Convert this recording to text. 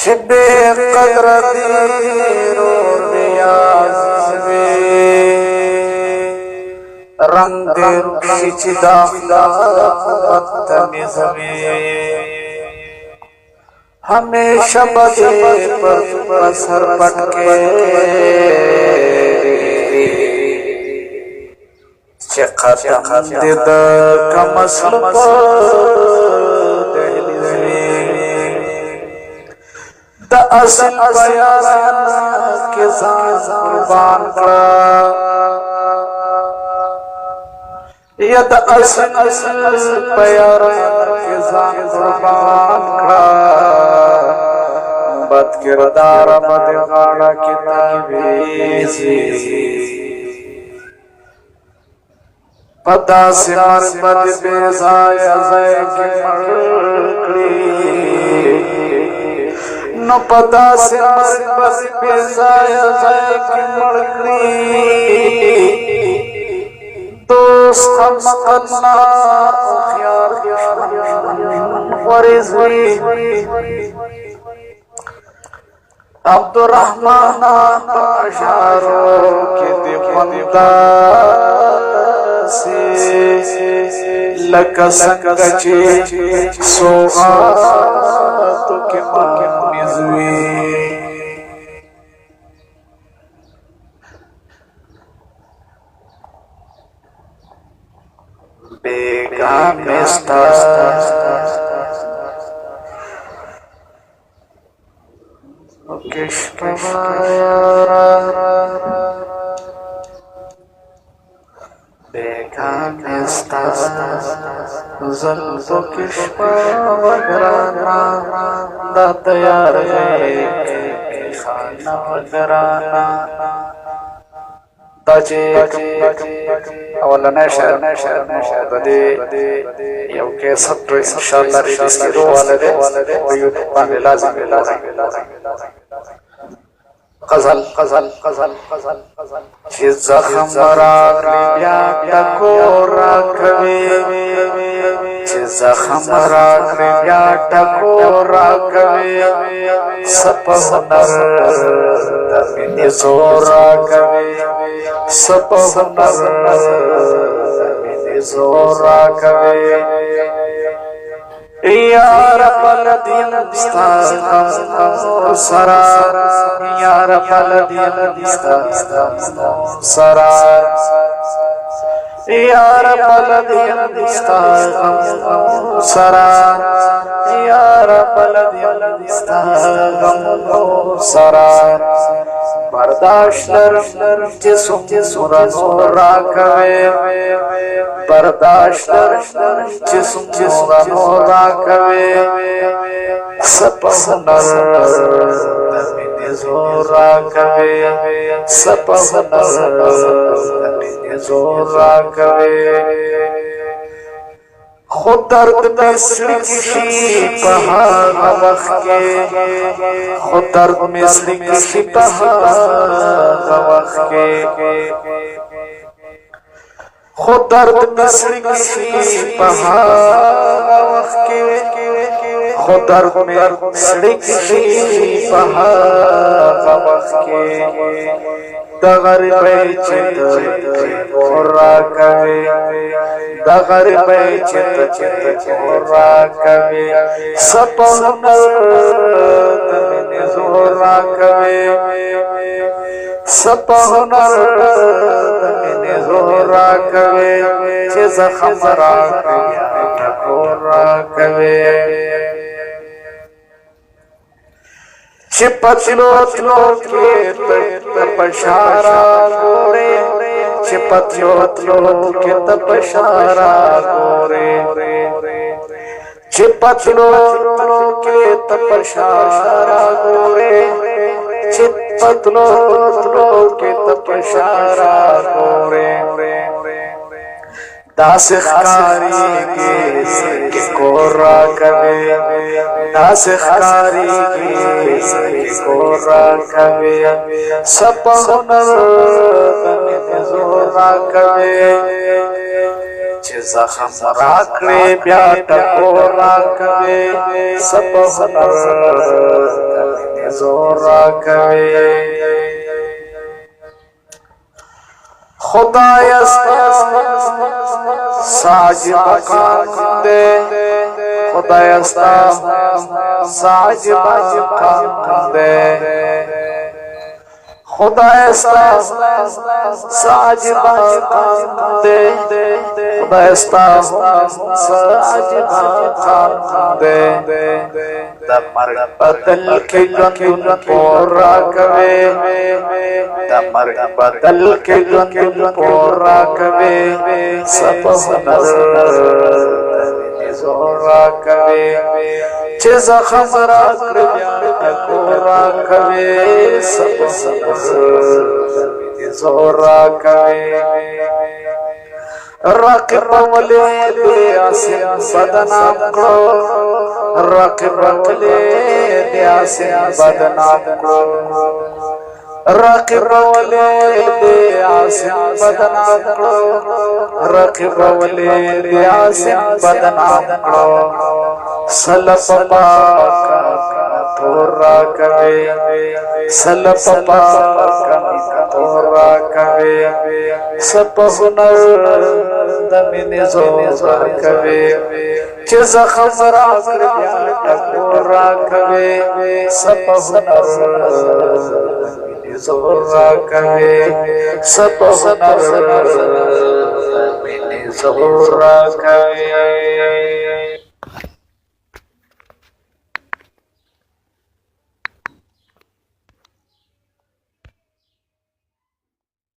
چې بې قدره دي رور وي عزیز وي رنگ دې روشي چې د اخلاقو بدتمیز وي همیشه به دې پر سر پټ کې چې قدم دې د کم اصل په دهلیز وي د اصل په یارانه کې ځان قربان کړه یا د اصل په یارانه کې ځان قربان کړه بد کردار بد غاړه کې تعویذ په داسې مرګ بد بې ځایه ځای کې مړ کړي نو په داسې مرګ بد بې ځایه ځای کې مړ کړي دوست هم مقدنا خيار غريز وي عبدالرحمن اشعارو کې دې خندا سي لکه څنګه چې سوغاتو کې مزوي بیگانه ستا کشک مایا بیگانه ستا زلفو کشک وگرانا دا تیار ہے خانہ وگرانا دا چې اولنی شعر نو د دې یو کیسټ انشاءالله ریلیز کېدو والا دی په یوټیوب باندې لازم غزل چې زخم راغلی بیا ټکور راکوي چې زخم راغلی بیا ټکور راکوي سپ هنر د مینې زور راکوي سپ هنر د مینې زور راکوي یا رب الدین ستا سرا یا رب الدین ستا سرا یا رب الدین ستا سرا یا رب الدین ستا سرا برداشت لرم چې څومره نور راکوي برداشت لرم چې څومره نور راکوي سپ هنر د مینې زور راکوي سپ هنر د مینې زور راکوي خو درد مې زړه کې شي په هغه وخت کې خو درد مې زړه کې شي په هغه وخت کې خو درد مې زړه کې شي په هغه وخت کې خو درد مې زړه کې شي په هغه وخت کې د غریبۍ چې ته راکوي د غریبۍ چې ته راکوي سپ هنر د مینې زور راکوي سپ هنر د مینې زور راکوي چې زخم راکوي ټکور راکوي چې پتلو تلو کې ته پشارا ګورې چې پتلو تلو کې ته پشارا ګورې چې پتلو تلو کې ته پشارا ګورې چې پتلو تلو کې ته پشارا ګورې داس خاری کی کور راکوي داس خاری کی کور راکوي سپ هنر د مینې زور راکوي چې زخم راکړې بیا ټکور راکوي سپ هنر زورا کوي خدایستا ساجب قام دے خدایستا ساجب قام دے خدایستا ساجب قام دے خدایستا ساجب قام دے دا مرگ بدل کے گندن پورا کوي دا مرگ بدل کے گندن پورا کوي سب هنر زورا کوي چې زخم را کړیا کورا کوي سب هنر زورا کوي رقب ولې دې اسم بدنام کړو رقب ولې دې اسم بدنام کړو رقب ولې دې اسم بدنام کړو رقب ولې دې اسم بدنام کړو سلف پاک پورا کوي سلف پاک پورا کوي سپ هنر د مینې زور کوي چې زخم را کړیا پورا کوي سپ هنر زور کوي سپ هنر مینې زور کوي